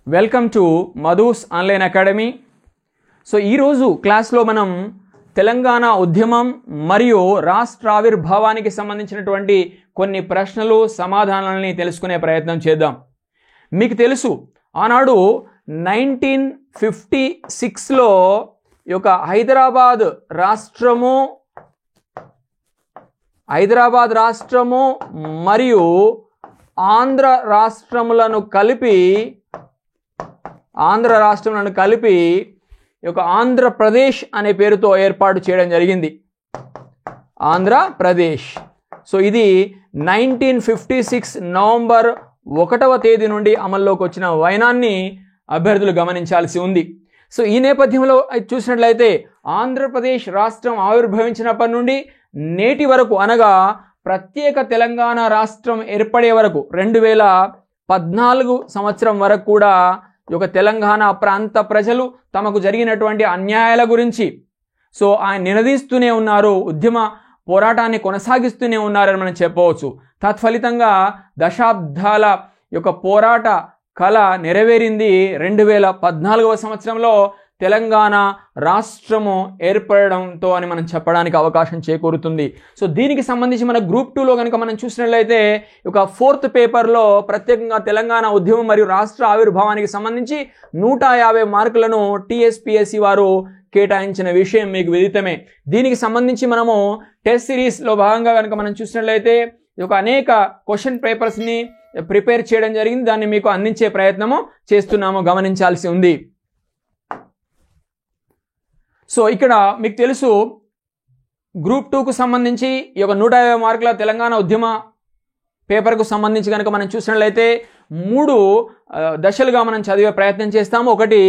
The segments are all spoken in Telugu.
Welcome to Madhu's online academy. So ఈరోజు క్లాస్లో మనం తెలంగాణ ఉద్యమం మరియు రాష్ట్ర ఆవిర్భావానికి సంబంధించినటువంటి కొన్ని ప్రశ్నలు సమాధానాలని తెలుసుకునే ప్రయత్నం చేద్దాం. మీకు తెలుసు, ఆనాడు 1956లో ఈ యొక్క హైదరాబాద్ రాష్ట్రము మరియు ఆంధ్ర రాష్ట్రములను కలిపి ఈ యొక్క ఆంధ్రప్రదేశ్ అనే పేరుతో ఏర్పాటు చేయడం జరిగింది. ఆంధ్రప్రదేశ్. సో ఇది 1956 నవంబర్ 1వ తేదీ నుండి అమల్లోకి వచ్చిన వైనాన్ని అభ్యర్థులు గమనించాల్సి ఉంది. సో ఈ నేపథ్యంలో చూసినట్లయితే ఆంధ్రప్రదేశ్ రాష్ట్రం ఆవిర్భవించినప్పటి నుండి నేటి వరకు, అనగా ప్రత్యేక తెలంగాణ రాష్ట్రం ఏర్పడే వరకు 2014 సంవత్సరం వరకు కూడా ఈ యొక్క తెలంగాణ ప్రాంత ప్రజలు తమకు జరిగినటువంటి అన్యాయాల గురించి ఆయన నినదిస్తూనే ఉన్నారు, ఉద్యమ పోరాటాన్ని కొనసాగిస్తూనే ఉన్నారని మనం చెప్పవచ్చు. తత్ఫలితంగా దశాబ్దాల యొక్క పోరాట కళ నెరవేరింది 2014వ సంవత్సరంలో తెలంగాణ రాష్ట్రము ఏర్పడడంతో అని మనం చెప్పడానికి అవకాశం చేకూరుతుంది. సో దీనికి సంబంధించి మన గ్రూప్ 2లో కనుక మనం చూసినట్లయితే ఒక 4th పేపర్లో ప్రత్యేకంగా తెలంగాణ ఉద్యమం మరియు రాష్ట్ర ఆవిర్భావానికి సంబంధించి 150 మార్కులను టీఎస్పీఎస్సీ వారు కేటాయించిన విషయం మీకు విదితమే. దీనికి సంబంధించి మనము టెస్ట్ సిరీస్లో భాగంగా కనుక మనం చూసినట్లయితే అనేక క్వశ్చన్ పేపర్స్ని ప్రిపేర్ చేయడం జరిగింది. దాన్ని మీకు అందించే ప్రయత్నము చేస్తున్నాము, గమనించాల్సి ఉంది. సో ఇక్కడ మీకు తెలుసు, గ్రూప్ 2కు సంబంధించి ఈ యొక్క 150 మార్కుల తెలంగాణ ఉద్యమ పేపర్కు సంబంధించి కనుక మనం చూసినట్లయితే 3 దశలుగా మనం చదివే ప్రయత్నం చేస్తాము. ఒకటి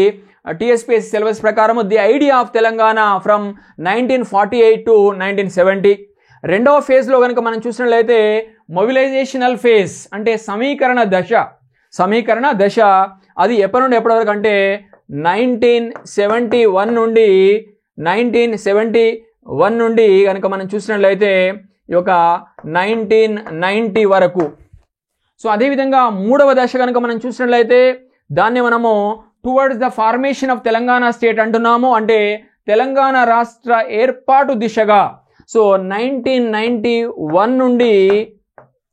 టీఎస్పీఎస్సీ సిలబస్ ప్రకారం the idea of Telangana from 1948 to 1970. రెండవ ఫేజ్లో కనుక మనం చూసినట్లయితే మొబిలైజేషనల్ ఫేజ్, అంటే సమీకరణ దశ. అది ఎప్పటి నుండి ఎప్పటి వరకు అంటే 1971 నుండి కనుక మనం చూసినట్లయితే ఈ యొక్క 1990 వరకు. సో అదేవిధంగా మూడవ దశ కనుక మనం చూసినట్లయితే దాన్ని మనము towards the formation of Telangana state అంటున్నాము, అంటే తెలంగాణ రాష్ట్ర ఏర్పాటు దిశగా. సో 1991 నుండి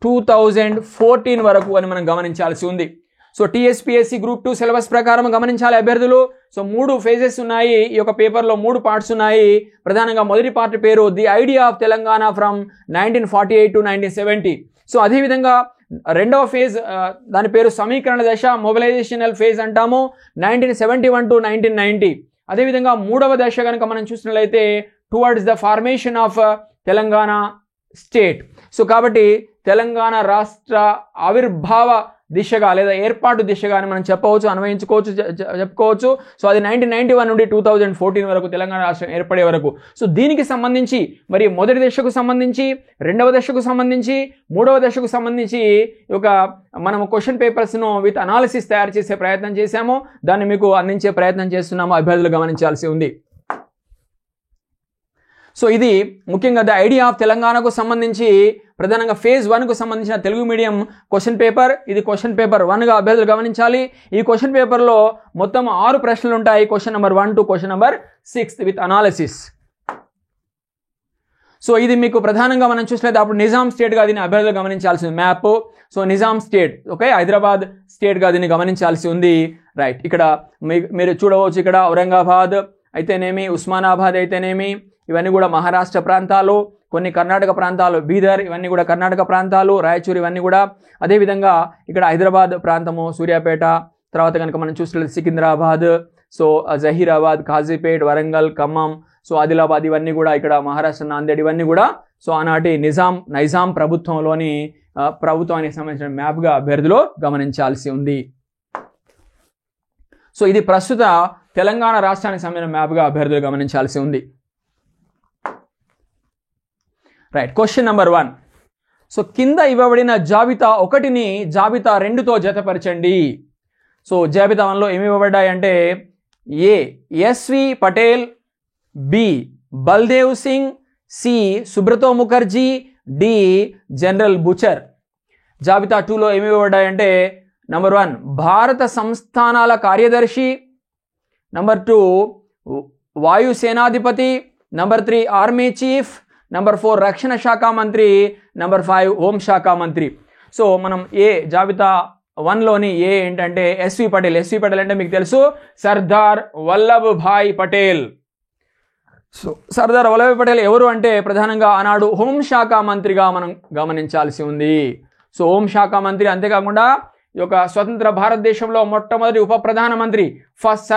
2014 వరకు అని మనం గమనించాల్సి ఉంది. సో టీఎస్పీఎస్సీ గ్రూప్ 2 సిలబస్ ప్రకారం గమనించాలి అభ్యర్థులు. సో 3 ఫేజెస్ ఉన్నాయి, ఈ యొక్క పేపర్లో 3 పార్ట్స్ ఉన్నాయి. ప్రధానంగా మొదటి పార్ట్ పేరు the idea of Telangana from 1948 to 1970. So అదేవిధంగా రెండవ ఫేజ్ దాని పేరు సమీకరణ దశ, మొబిలైజేషనల్ ఫేజ్ అంటాము, 1971 to 1990. అదేవిధంగా మూడవ దశ కనుక మనం చూసినట్లయితే towards the formation of Telangana state. So కాబట్టి తెలంగాణ రాష్ట్ర ఆవిర్భావ దిశగా లేదా ఏర్పాటు దిశగా అని మనం చెప్పవచ్చు, చెప్పుకోవచ్చు. సో అది 1991 నుండి 2014 వరకు తెలంగాణ రాష్ట్రం ఏర్పడే వరకు. సో దీనికి సంబంధించి మరి మొదటి దశకు సంబంధించి, రెండవ దశకు సంబంధించి, మూడవ దశకు సంబంధించి మనము క్వశ్చన్ పేపర్స్ను విత్ అనాలిసిస్ తయారు చేసే ప్రయత్నం చేశాము. దాన్ని మీకు అందించే ప్రయత్నం చేస్తున్నాము, అభ్యర్థులు గమనించాల్సి ఉంది. సో ఇది ముఖ్యంగా ద ఐడియా ఆఫ్ తెలంగాణకు సంబంధించి ప్రధానంగా ఫేజ్ 1కు సంబంధించిన తెలుగు మీడియం క్వశ్చన్ పేపర్. ఇది క్వశ్చన్ పేపర్ 1గా అభ్యర్థులు గమనించాలి. ఈ క్వశ్చన్ పేపర్లో మొత్తం 6 ప్రశ్నలు ఉంటాయి, question number 1 to question number 6 with analysis. So ఇది మీకు ప్రధానంగా మనం చూసినట్లయితే అప్పుడు నిజాం స్టేట్గా దీన్ని అభ్యర్థులు గమనించాల్సింది, map. So Nizam state, okay, Hyderabad స్టేట్గా దీన్ని గమనించాల్సి ఉంది. రైట్, ఇక్కడ మీరు చూడవచ్చు, ఇక్కడ ఔరంగాబాద్ అయితేనేమి, ఉస్మానాబాద్ అయితేనేమి, ఇవన్నీ కూడా మహారాష్ట్ర ప్రాంతాలు, కొన్ని కర్ణాటక ప్రాంతాలు, బీదర్ ఇవన్నీ కూడా కర్ణాటక ప్రాంతాలు, రాయచూరు ఇవన్నీ కూడా. అదేవిధంగా ఇక్కడ హైదరాబాద్ ప్రాంతము, సూర్యాపేట, తర్వాత కనుక మనం చూసినట్లయితే సికింద్రాబాద్, సో జహీరాబాద్, కాజీపేట్, వరంగల్, ఖమ్మం, సో ఆదిలాబాద్ ఇవన్నీ కూడా ఇక్కడ మహారాష్ట్ర, నాందేడ్ ఇవన్నీ కూడా సో ఆనాటి నైజాం ప్రభుత్వానికి సంబంధించిన మ్యాప్గా అభ్యర్థులు గమనించాల్సి ఉంది. సో ఇది ప్రస్తుత తెలంగాణ రాష్ట్రానికి సంబంధించిన మ్యాప్గా అభ్యర్థులు గమనించాల్సి ఉంది. Right, question number 1. సో కింద ఇవ్వబడిన జాబితా 1ని జాబితా 2తో జతపరచండి. సో జాబితా 1లో ఏమి ఇవ్వబడ్డాయి అంటే A S V Patel, B Baldev Singh, C Subroto Mukherjee, D General Bucher. జాబితా 2లో ఏమి ఇవ్వబడ్డాయంటే నంబర్ 1 భారత సంస్థానాల కార్యదర్శి, నంబర్ 2 వాయు సేనాధిపతి, నంబర్ 3 ఆర్మీ చీఫ్, నంబర్ 4 రక్షణ శాఖ మంత్రి, నంబర్ 5 హోంశాఖ మంత్రి. సో మనం ఏ జాబితా 1లోని ఏ ఏంటంటే ఎస్వి పటేల్. ఎస్వి పటేల్ అంటే మీకు తెలుసు సర్దార్ వల్లభభాయ్ పటేల్. సో సర్దార్ వల్లభాయ్ పటేల్ ఎవరు అంటే ప్రధానంగా ఆనాడు హోంశాఖ మంత్రిగా మనం గమనించాల్సి ఉంది. సో హోంశాఖ మంత్రి, అంతేకాకుండా ఈ యొక్క స్వతంత్ర భారతదేశంలో మొట్టమొదటి ఉప ప్రధానమంత్రి, first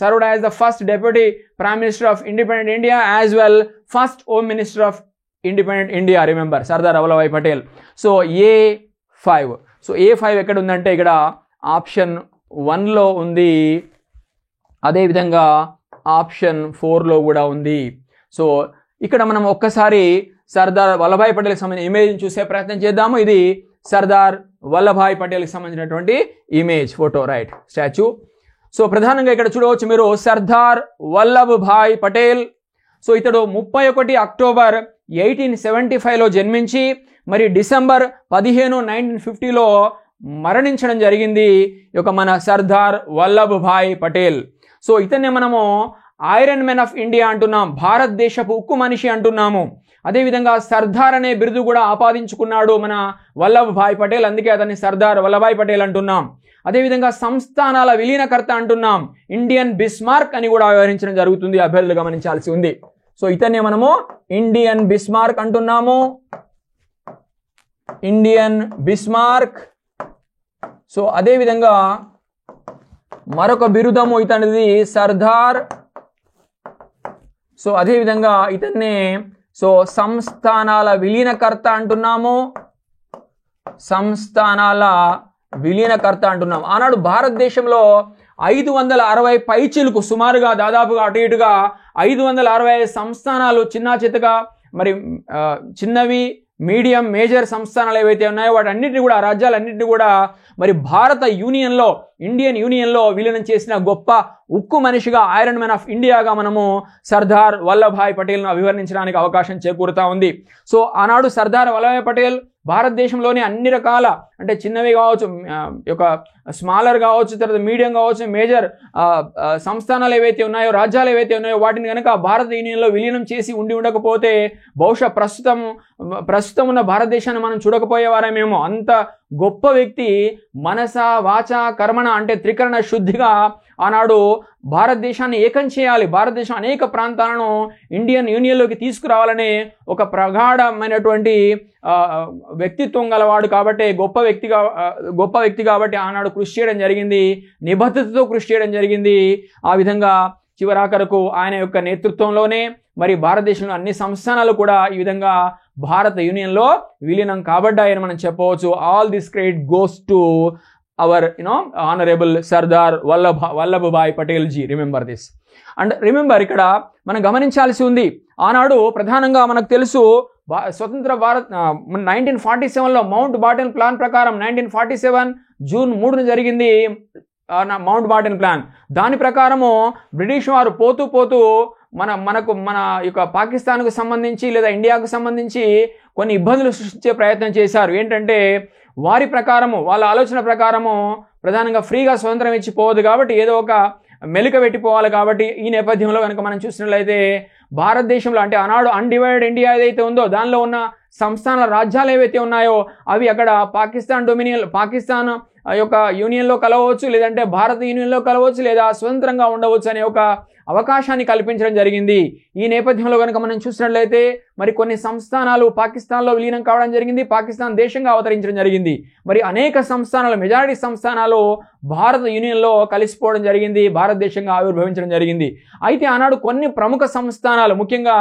served as the first deputy prime minister of independent India as well first home minister of independent India. Remember Sardar Vallabhbhai Patel. So A5. So A5 ఎక్కడ ఉందంటే ఇక్కడ ఆప్షన్ 1లో ఉంది, అదేవిధంగా ఆప్షన్ 4లో కూడా ఉంది. సో ఇక్కడ మనం ఒక్కసారి సర్దార్ వల్లభాయ్ పటేల్కి సంబంధించిన ఇమేజ్ చూసే ప్రయత్నం చేద్దాము. ఇది సర్దార్ వల్లభాయ్ పటేల్కి సంబంధించినటువంటి image, photo, right, statue. So ప్రధానంగా ఇక్కడ చూడవచ్చు మీరు సర్దార్ వల్లభాయ్ పటేల్. సో ఇతడు 31 అక్టోబర్ 1875లో జన్మించి మరి డిసెంబర్ 15, 1950లో మరణించడం జరిగింది. ఈ యొక్క మన సర్దార్ వల్లభాయ్ పటేల్. సో ఇతన్నే మనము ఐరన్ మ్యాన్ ఆఫ్ ఇండియా అంటున్నాం, భారతదేశపు ఉక్కు మనిషి అంటున్నాము. అదేవిధంగా సర్దార్ అనే బిరుదు కూడా ఆపాదించుకున్నాడు మన వల్లభాయ్ పటేల్, అందుకే అతన్ని సర్దార్ వల్లభాయ్ పటేల్ అంటున్నాం. అదేవిధంగా సంస్థానాల విలీనకర్త అంటున్నాం, ఇండియన్ బిస్మార్క్ అని కూడా వ్యవహరించడం జరుగుతుంది, అభ్యర్థులు గమనించాల్సి ఉంది. సో ఇతన్నే మనము ఇండియన్ బిస్మార్క్ అంటున్నాము, ఇండియన్ బిస్మార్క్. సో అదేవిధంగా మరొక బిరుదము ఇతనిది సర్దార్. సో అదేవిధంగా ఇతన్నే సో సంస్థానాల విలీనకర్త అంటున్నాము, సంస్థానాల విలీనకర్త అంటున్నాం. ఆనాడు భారతదేశంలో 560 పైచిలుకు సుమారుగా దాదాపుగా అటు ఇటుగా 565 సంస్థానాలు చిన్నా చితగా మరి చిన్నవి, మీడియం, మేజర్ సంస్థానాలు ఏవైతే ఉన్నాయో వాటన్నిటిని కూడా, రాజ్యాలన్నింటినీ కూడా మరి భారత యూనియన్లో, ఇండియన్ యూనియన్లో విలీనం చేసిన గొప్ప ఉక్కు మనిషిగా, ఐరన్ మ్యాన్ ఆఫ్ ఇండియాగా మనము సర్దార్ వల్లభాయ్ పటేల్ను అభివర్ణించడానికి అవకాశం చేకూరుతా ఉంది. సో ఆనాడు సర్దార్ వల్లభాయ్ పటేల్ భారతదేశంలోని అన్ని రకాల, అంటే చిన్నవి కావచ్చు, ఒక స్మాలర్ కావచ్చు, తర్వాత మీడియం కావచ్చు, మేజర్ సంస్థానాలు ఏవైతే ఉన్నాయో, రాజ్యాలు ఏవైతే ఉన్నాయో వాటిని కనుక భారత యూనియన్లో విలీనం చేసి ఉండకపోతే బహుశా ప్రస్తుతం ఉన్న భారతదేశాన్ని మనం చూడకపోయేవారేమేమో. అంత గొప్ప వ్యక్తి మనస వాచ కర్మణ అంటే త్రికరణ శుద్ధిగా ఆనాడు భారతదేశాన్ని ఏకం చేయాలి, భారతదేశం అనేక ప్రాంతాలను ఇండియన్ యూనియన్లోకి తీసుకురావాలనే ఒక ప్రగాఢమైనటువంటి వ్యక్తిత్వం గలవాడు కాబట్టి, గొప్ప వ్యక్తి కాబట్టి ఆనాడు కృషి చేయడం జరిగింది, నిబద్ధతతో కృషి చేయడం జరిగింది. ఆ విధంగా చివరాఖరకు ఆయన యొక్క నేతృత్వంలోనే మరి భారతదేశంలో అన్ని సంస్థానాలు కూడా ఈ విధంగా భారత యూనియన్లో విలీనం కాబడ్డాయని మనం చెప్పవచ్చు. All this credit goes to our honourable Sardar Vallabhbhai Patel ji. Remember this. And remember ఇక్కడ మనం గమనించాల్సి ఉంది, ఆనాడు ప్రధానంగా మనకు తెలుసు స్వతంత్ర భారత్ 1947లో మౌంట్ బాటన్ ప్లాన్ ప్రకారం 1947 జూన్ 3న జరిగింది మౌంట్ బాటన్ ప్లాన్. దాని ప్రకారము బ్రిటిష్ వారు పోతూ మన యొక్క పాకిస్తాన్కు సంబంధించి లేదా ఇండియాకు సంబంధించి కొన్ని ఇబ్బందులు సృష్టించే ప్రయత్నం చేశారు. ఏంటంటే వారి ప్రకారము, వాళ్ళ ఆలోచన ప్రకారము ప్రధానంగా ఫ్రీగా స్వతంత్రం ఇచ్చిపోవద్దు కాబట్టి ఏదో ఒక మెలిక పెట్టిపోవాలి కాబట్టి ఈ నేపథ్యంలో కనుక మనం చూసినట్లయితే భారతదేశంలో అంటే ఆనాడు అన్డివైడెడ్ ఇండియా ఏదైతే ఉందో దానిలో ఉన్న సంస్థానాల రాజ్యాలు ఏవైతే ఉన్నాయో అవి అక్కడ పాకిస్తాన్ యొక్క యూనియన్లో కలవచ్చు, లేదంటే భారత యూనియన్లో కలవచ్చు, లేదా స్వతంత్రంగా ఉండవచ్చు అనే ఒక అవకాశాన్ని కల్పించడం జరిగింది. ఈ నేపథ్యంలో కనుక మనం చూసినట్లయితే మరి కొన్ని సంస్థానాలు పాకిస్తాన్లో విలీనం కావడం జరిగింది, పాకిస్తాన్ దేశంగా అవతరించడం జరిగింది. మరి అనేక సంస్థానాలు, మెజారిటీ సంస్థానాలు భారత యూనియన్లో కలిసిపోవడం జరిగింది, భారతదేశంగా ఆవిర్భవించడం జరిగింది. అయితే ఆనాడు కొన్ని ప్రముఖ సంస్థానాలు ముఖ్యంగా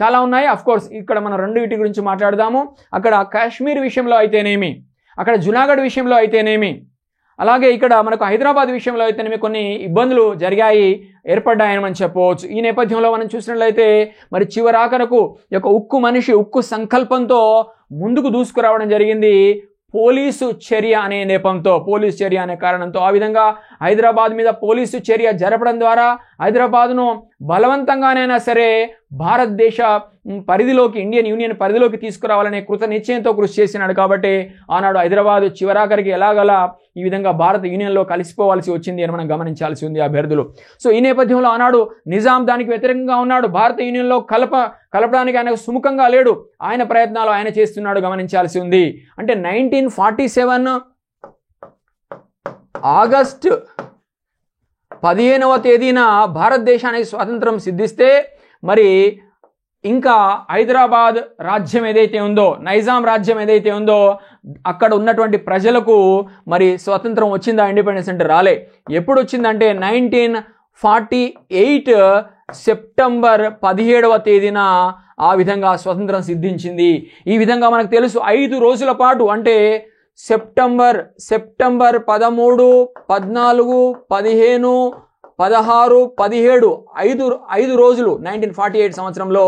చాలా ఉన్నాయి. అఫ్ కోర్స్ ఇక్కడ మనం రెండింటి గురించి మాట్లాడదాము. అక్కడ కాశ్మీర్ విషయంలో అయితేనేమి, అక్కడ జునాగఢ్ విషయంలో అయితేనేమి, అలాగే ఇక్కడ మనకు హైదరాబాద్ విషయంలో అయితేనేమి కొన్ని ఇబ్బందులు ఏర్పడ్డాయని మనం చెప్పవచ్చు. ఈ నేపథ్యంలో మనం చూసినట్లయితే మరి చివరాఖరకు యొక్క ఉక్కు మనిషి ఉక్కు సంకల్పంతో ముందుకు దూసుకురావడం జరిగింది పోలీసు చర్య అనే నెపంతో, పోలీసు చర్య అనే కారణంతో. ఆ విధంగా హైదరాబాద్ మీద పోలీసు చర్య జరపడం ద్వారా హైదరాబాద్ను బలవంతంగానైనా సరే భారతదేశ పరిధిలోకి, ఇండియన్ యూనియన్ పరిధిలోకి తీసుకురావాలనే కృత నిశ్చయంతో కృషి చేసినాడు. కాబట్టి ఆనాడు హైదరాబాద్ చివరాఖరికి ఎలాగలా ఈ విధంగా భారత యూనియన్లో కలిసిపోవాల్సి వచ్చింది అని మనం గమనించాల్సి ఉంది అభ్యర్థులు. సో ఈ నేపథ్యంలో ఆనాడు నిజాం దానికి వ్యతిరేకంగా ఉన్నాడు. భారత యూనియన్లో కలపడానికి ఆయన సుముఖంగా లేడు. ఆయన ప్రయత్నాలు ఆయన చేస్తున్నాడు, గమనించాల్సి ఉంది. అంటే 1947 ఆగస్టు 15వ తేదీన భారతదేశానికి స్వాతంత్రం సిద్ధిస్తే మరి ఇంకా హైదరాబాద్ రాజ్యం ఏదైతే ఉందో, నైజాం రాజ్యం ఏదైతే ఉందో, అక్కడ ఉన్నటువంటి ప్రజలకు మరి స్వతంత్రం వచ్చిందా? ఇండిపెండెన్స్ అంటే రాలే. ఎప్పుడు వచ్చిందంటే 1948 సెప్టెంబర్ 17వ తేదీన ఆ విధంగా స్వతంత్రం సిద్ధించింది. ఈ విధంగా మనకు తెలుసు 5 రోజుల పాటు, అంటే సెప్టెంబర్ 13, 14, 15, 16, 17 5 రోజులు 1948 సంవత్సరంలో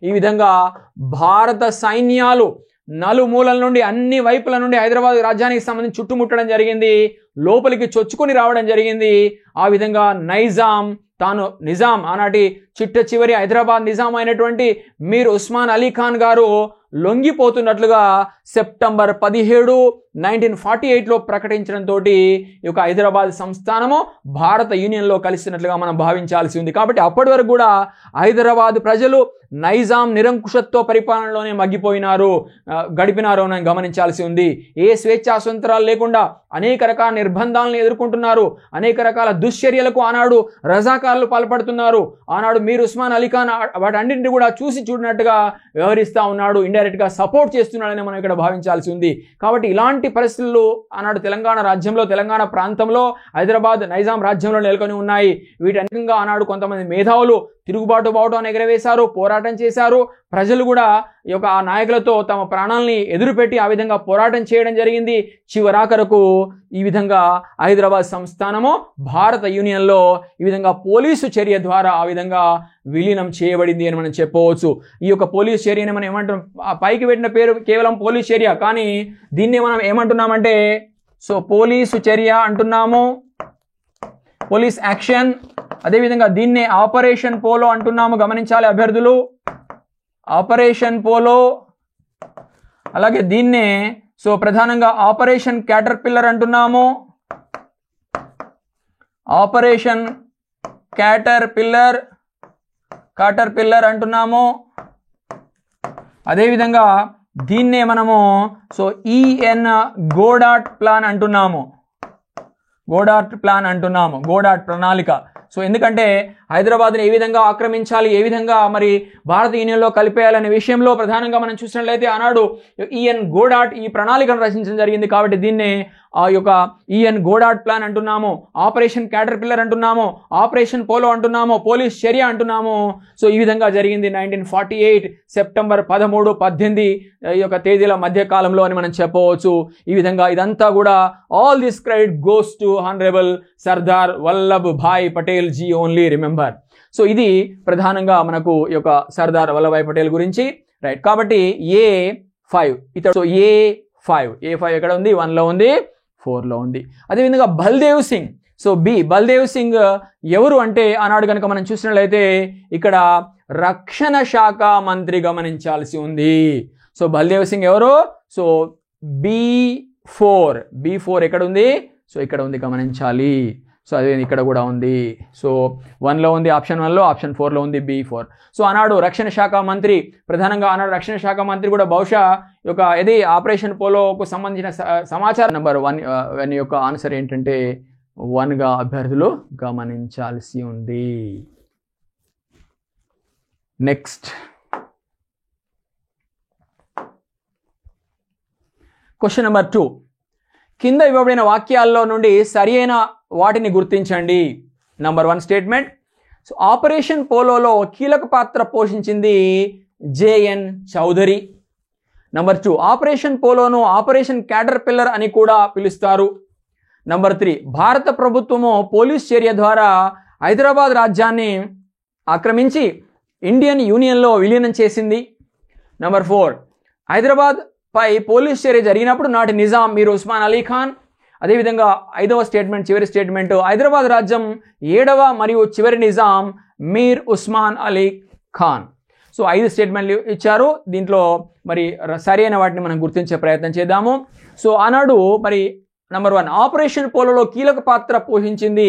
ఈ విధంగా భారత సైన్యాలు నలుమూలల నుండి, అన్ని వైపుల నుండి హైదరాబాద్ రాజ్యానికి సంబంధించి చుట్టుముట్టడం జరిగింది, లోపలికి చొచ్చుకొని రావడం జరిగింది. ఆ విధంగా నిజాం ఆనాటి చిట్ట చివరి హైదరాబాద్ నిజాం అయినటువంటి మీర్ ఉస్మాన్ అలీ ఖాన్ గారు లొంగిపోతున్నట్లుగా సెప్టెంబర్ 17, 1948లో ప్రకటించడంతో ఈ యొక్క హైదరాబాద్ సంస్థానము భారత యూనియన్లో కలిసినట్లుగా మనం భావించాల్సి ఉంది. కాబట్టి అప్పటి వరకు కూడా హైదరాబాద్ ప్రజలు నైజాం నిరంకుశత్వ పరిపాలనలోనే గడిపినారు అని గమనించాల్సి ఉంది. ఏ స్వేచ్ఛా స్వతంత్రాలు లేకుండా అనేక రకాల నిర్బంధాలను ఎదుర్కొంటున్నారు, అనేక రకాల దుశ్చర్యలకు ఆనాడు రజాకారులు పాల్పడుతున్నారు. ఆనాడు మీర్ ఉస్మాన్ అలీ ఖాన్ వాటన్నింటినీ కూడా చూసి చూడనట్టుగా వ్యవహరిస్తూ ఉన్నాడు, ఇండైరెక్ట్గా సపోర్ట్ చేస్తున్నాడని మనం ఇక్కడ భావించాల్సి ఉంది. కాబట్టి ఇలాంటి పరిస్థితులు ఆనాడు తెలంగాణ రాజ్యంలో, తెలంగాణ ప్రాంతంలో, హైదరాబాద్ నైజాం రాజ్యంలో నెలకొని ఉన్నాయి. వీటన్నిటిగా ఆనాడు కొంతమంది మేధావులు తిరుగుబాటుని ఎగరవేశారు, పోరాటం చేశారు. ప్రజలు కూడా ఈ యొక్క ఆ నాయకులతో తమ ప్రాణాలని ఎదురుపెట్టి ఆ విధంగా పోరాటం చేయడం జరిగింది. చివరాఖరకు ఈ విధంగా హైదరాబాద్ సంస్థానము భారత యూనియన్లో ఈ విధంగా పోలీసు చర్య ద్వారా ఆ విధంగా విలీనం చేయబడింది అని మనం చెప్పవచ్చు. ఈ యొక్క పోలీసు చర్యని మనం ఏమంటున్నాం, పైకి పెట్టిన పేరు కేవలం పోలీసు చర్య, కానీ దీన్ని మనం ఏమంటున్నామంటే పోలీసు చర్య అంటున్నాము, పోలీస్ యాక్షన్. అదేవిధంగా దీన్నే ఆపరేషన్ పోలో అంటున్నాము, గమనించాలి అభ్యర్థులు, ఆపరేషన్ పోలో. అలాగే దీన్నే ప్రధానంగా ఆపరేషన్ క్యాటర్పిల్లర్ అంటున్నాము, ఆపరేషన్ క్యాటర్పిల్లర్ అంటున్నాము. అదేవిధంగా దీన్నే మనము ఈఎన్ గోడాట్ ప్లాన్ అంటున్నాము, గోడాట్ ప్రణాళిక. ఎందుకంటే హైదరాబాద్ని ఏ విధంగా ఆక్రమించాలి, ఏ విధంగా మరి భారత యూనియన్లో కలిపేయాలనే విషయంలో ప్రధానంగా మనం చూసినట్లయితే ఆనాడు ఈఎన్ గోడాట్ ఈ ప్రణాళికను రచించడం జరిగింది. కాబట్టి దీన్నే ఆ యొక్క ఈఎన్ గోడాట్ ప్లాన్ అంటున్నాము, ఆపరేషన్ క్యాటర్పిల్లర్ అంటున్నాము, ఆపరేషన్ పోలో అంటున్నాము, పోలీస్ చర్య అంటున్నాము. ఈ విధంగా జరిగింది 1948 సెప్టెంబర్ 13, 18 ఈ యొక్క తేదీల మధ్య కాలంలో అని మనం చెప్పవచ్చు. ఈ విధంగా ఇదంతా కూడా all this credit goes to honourable Sardar Vallabhbhai Patel ji only remember. ఇది ప్రధానంగా మనకు ఈ యొక్క సర్దార్ వల్లభాయ్ పటేల్ గురించి, రైట్. కాబట్టి A5 ఇతడు A5 ఎక్కడ ఉంది? 1లో ఉంది, 4లో ఉంది. అదేవిధంగా బల్దేవ్ సింగ్, బల్దేవ్ సింగ్ ఎవరు అంటే ఆనాడు కనుక మనం చూసినట్లయితే ఇక్కడ రక్షణ శాఖ మంత్రి, గమనించాల్సి ఉంది. బల్దేవ్ సింగ్ ఎవరు? B4 ఎక్కడ ఉంది? ఇక్కడ ఉంది, గమనించాలి. అదే ఇక్కడ కూడా ఉంది. 1లో ఉంది, ఆప్షన్ 1లో, ఆప్షన్ 4లో ఉంది B4. ఆనాడు రక్షణ శాఖ మంత్రి, ప్రధానంగా ఆనాడు రక్షణ శాఖ మంత్రి కూడా బహుశా ఇది ఆపరేషన్ పోలోకు సంబంధించిన సమాచారం. నెంబర్ 1 యొక్క ఆన్సర్ ఏంటంటే 1గా అభ్యర్థులు గమనించాల్సి ఉంది. Next question number 2. కింద ఇవ్వబడిన వాక్యాల్లో నుండి సరి అయిన వాటిని గుర్తించండి. నంబర్ 1 స్టేట్మెంట్, ఆపరేషన్ పోలోలో కీలక పాత్ర పోషించింది జేఎన్ చౌదరి. నంబర్ 2, ఆపరేషన్ పోలోను ఆపరేషన్ క్యాటర్పిల్లర్ అని కూడా పిలుస్తారు. నంబర్ 3, భారత ప్రభుత్వము పోలీస్ చర్య ద్వారా హైదరాబాద్ రాజ్యాన్ని ఆక్రమించి ఇండియన్ యూనియన్లో విలీనం చేసింది. నంబర్ 4, హైదరాబాద్ పై పోలీస్ చర్య జరిగినప్పుడు నాటి నిజాం మీర్ ఉస్మాన్ అలీ ఖాన్ అదేవిధంగా 5వ స్టేట్మెంట్, చివరి స్టేట్మెంట్, హైదరాబాద్ రాజ్యం 7వ మరియు చివరి నిజాం మీర్ ఉస్మాన్ అలీ ఖాన్. సో 5 స్టేట్మెంట్లు ఇచ్చారు. దీంట్లో మరి సరైన వాటిని మనం గుర్తించే ప్రయత్నం చేద్దాము. సో ఆనాడు మరి నంబర్ 1 ఆపరేషన్ పోలోలో కీలక పాత్ర పోషించింది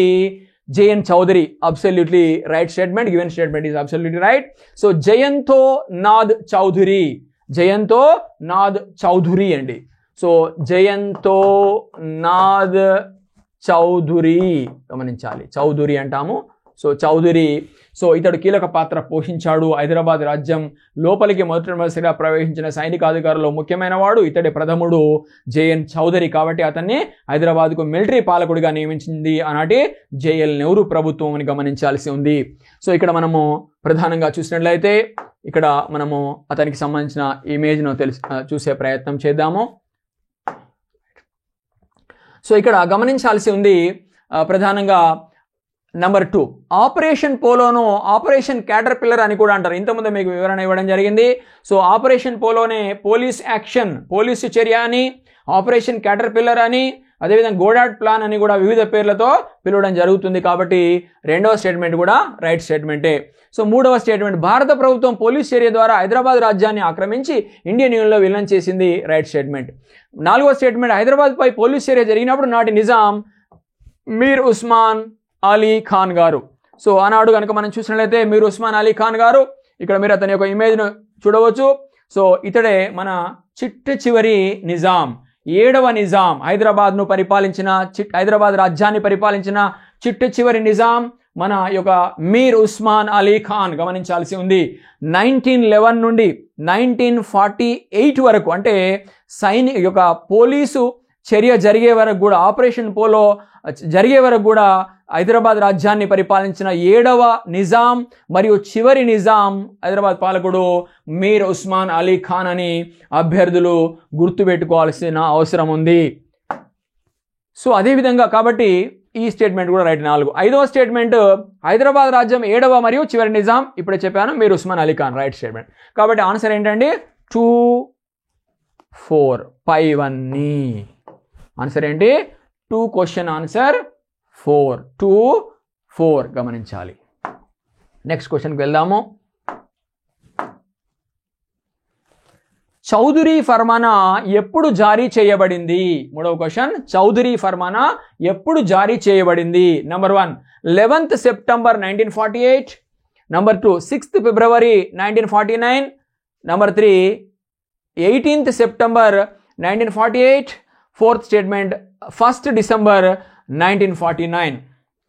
J N Chaudhuri. Absolutely right statement. Given statement is absolutely right. So Jayanto Nath Chaudhuri, Jayanto Nath Chaudhuri అండి. సో జయంతో నాద్ చౌదరి గమనించాలి, చౌదరి అంటాము. సో చౌదరి, సో ఇతడు కీలక పాత్ర పోషించాడు. హైదరాబాద్ రాజ్యం లోపలికి మొదటిసారిగా ప్రవేశించిన సైనికాధికారుల్లో ముఖ్యమైన వాడు ఇతడి ప్రథముడు జేఎన్ చౌదరి. కాబట్టి అతన్ని హైదరాబాద్కు మిలిటరీ పాలకుడిగా నియమించింది ఆనాటి జేఎల్ నెహ్రూ ప్రభుత్వం అని గమనించాల్సి ఉంది. సో ఇక్కడ మనము ప్రధానంగా చూసినట్లయితే ఇక్కడ మనము అతనికి సంబంధించిన ఇమేజ్ను చూసే ప్రయత్నం చేద్దాము. సో ఇక్కడ గమనించాల్సి ఉంది ప్రధానంగా నంబర్ 2 ఆపరేషన్ పోలోను ఆపరేషన్ క్యాటర్ పిల్లర్ అని కూడా అంటారు. ఇంతకుముందు మీకు వివరణ ఇవ్వడం జరిగింది. సో ఆపరేషన్ పోలోనే పోలీస్ యాక్షన్, పోలీసు చర్య అని, ఆపరేషన్ క్యాటర్ పిల్లర్ అని, అదేవిధంగా గోడాట్ ప్లాన్ అని కూడా వివిధ పేర్లతో పిలవడం జరుగుతుంది. కాబట్టి 2వ స్టేట్మెంట్ కూడా రైట్ స్టేట్మెంటే. సో 3వ స్టేట్మెంట్ భారత ప్రభుత్వం పోలీస్ చర్య ద్వారా హైదరాబాద్ రాజ్యాన్ని ఆక్రమించి ఇండియన్ యూనియన్లో విలీనం చేసింది. Right statement. 4వ స్టేట్మెంట్ హైదరాబాద్పై పోలీస్ చర్య జరిగినప్పుడు నాటి నిజాం మీర్ ఉస్మాన్ అలీ ఖాన్ గారు. సో ఆనాడు కనుక మనం చూసినట్లయితే మీర్ ఉస్మాన్ అలీ ఖాన్ గారు, ఇక్కడ మీరు అతని యొక్క ఇమేజ్ను చూడవచ్చు. సో ఇతడే మన చివరి నిజాం, 7వ నిజాం, హైదరాబాద్ను పరిపాలించిన హైదరాబాద్ రాజ్యాన్ని పరిపాలించిన చివరి నిజాం మన యొక్క మీర్ ఉస్మాన్ అలీ ఖాన్. గమనించాల్సి ఉంది 1911 నుండి 1948 వరకు, అంటే యొక్క పోలీసు చర్య జరిగే వరకు కూడా, ఆపరేషన్ పోలో జరిగే వరకు కూడా హైదరాబాద్ రాజ్యాన్ని పరిపాలించిన 7వ నిజాం మరియు చివరి నిజాం హైదరాబాద్ పాలకుడు మీర్ ఉస్మాన్ అలీ ఖాన్ అని అభ్యర్థులు గుర్తుపెట్టుకోవాల్సిన అవసరం ఉంది. సో అదేవిధంగా కాబట్టి ఈ స్టేట్మెంట్ కూడా రైట్. 4. 5వ స్టేట్మెంట్ హైదరాబాద్ రాజ్యం 7వ మరియు చివరి నిజాం, ఇప్పుడే చెప్పాను మీర్ ఉస్మాన్ అలీ ఖాన్. Right statement. కాబట్టి ఆన్సర్ ఏంటండి 2, 4 పైవన్నీ. ఆన్సర్ ఏంటి 2, క్వశ్చన్ ఆన్సర్ 4, 2, 4 గమనించాలి. నెక్స్ట్ క్వశ్చన్కి వెళ్దాము. చౌదరి ఫర్మానా ఎప్పుడు జారీ చేయబడింది? 3వ క్వశ్చన్, చౌదరి ఫర్మానా ఎప్పుడు జారీ చేయబడింది? Number 1 11th September 1948, number 2 6th February 1949, number 3 18th September 1948, 4th statement 1st December 1949.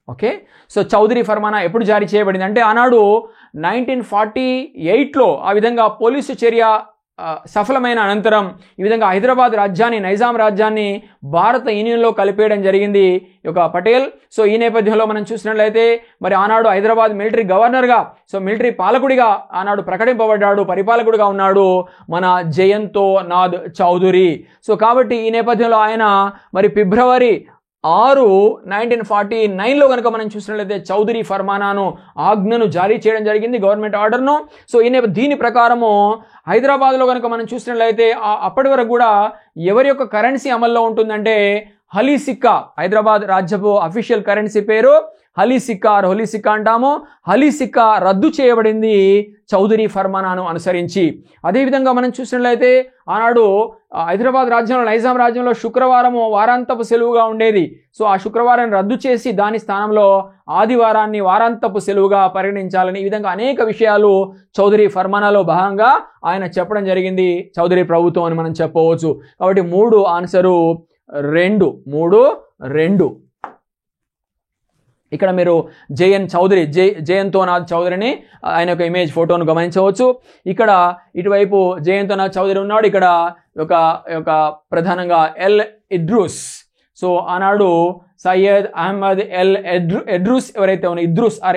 Okay. So Chaudhary ఫర్మానా ఎప్పుడు జారీ చేయబడింది అంటే ఆనాడు 1948లో ఆ విధంగా పోలీసు చర్య సఫలమైన అనంతరం ఈ విధంగా హైదరాబాద్ రాజ్యాన్ని, నైజాం రాజ్యాన్ని భారత యూనియన్లో కలిపేయడం జరిగింది ఒక పటేల్. సో ఈ నేపథ్యంలో మనం చూసినట్లయితే మరి ఆనాడు హైదరాబాద్ మిలిటరీ గవర్నర్గా, సో మిలిటరీ పాలకుడిగా ఆనాడు ప్రకటింపబడ్డాడు, పరిపాలకుడిగా ఉన్నాడు మన జయంతో నాద్ చౌదరి. సో కాబట్టి ఈ నేపథ్యంలో ఆయన మరి ఫిబ్రవరి 6, 1949లో కనుక మనం చూసినట్లయితే చౌదరి ఫర్మానాను, ఆజ్ఞను జారీ చేయడం జరిగింది, గవర్నమెంట్ ఆర్డర్ను. సో దీని ప్రకారము హైదరాబాద్లో కనుక మనం చూసినట్లయితే అప్పటి వరకు కూడా ఎవరి యొక్క కరెన్సీ అమల్లో ఉంటుందంటే హలీ సిక్కా. హైదరాబాద్ రాజ్యపు అఫీషియల్ కరెన్సీ పేరు హలీ సిక్కా, హోలీ సిక్కా అంటాము. హలీ సిక్కా రద్దు చేయబడింది చౌదరి ఫర్మానాను అనుసరించి. అదేవిధంగా మనం చూసినట్లయితే ఆనాడు హైదరాబాద్ రాజ్యంలో, నైజాం రాజ్యంలో శుక్రవారము వారాంతపు సెలవుగా ఉండేది. సో ఆ శుక్రవారాన్ని రద్దు చేసి దాని స్థానంలో ఆదివారాన్ని వారాంతపు సెలవుగా పరిగణించాలని ఈ విధంగా అనేక విషయాలు చౌదరి ఫర్మానాలో భాగంగా ఆయన చెప్పడం జరిగింది. చౌదరి ప్రభుత్వం అని మనం చెప్పవచ్చు. కాబట్టి 3 ఆన్సరు 2, 3, 2. ఇక్కడ మీరు జేఎన్ చౌదరి, జయంతో నాద్ చౌదరిని ఆయన యొక్క ఇమేజ్ ఫోటోను గమనించవచ్చు. ఇక్కడ ఇటువైపు జయంతో నాద్ చౌదరి ఉన్నాడు. ఇక్కడ ఒక ప్రధానంగా ఎల్ ఇద్రూస్. సో ఆనాడు సయ్యద్ అహ్మద్ ఎల్ ఎడ్రూస్ ఎవరైతే ఉన్నారో,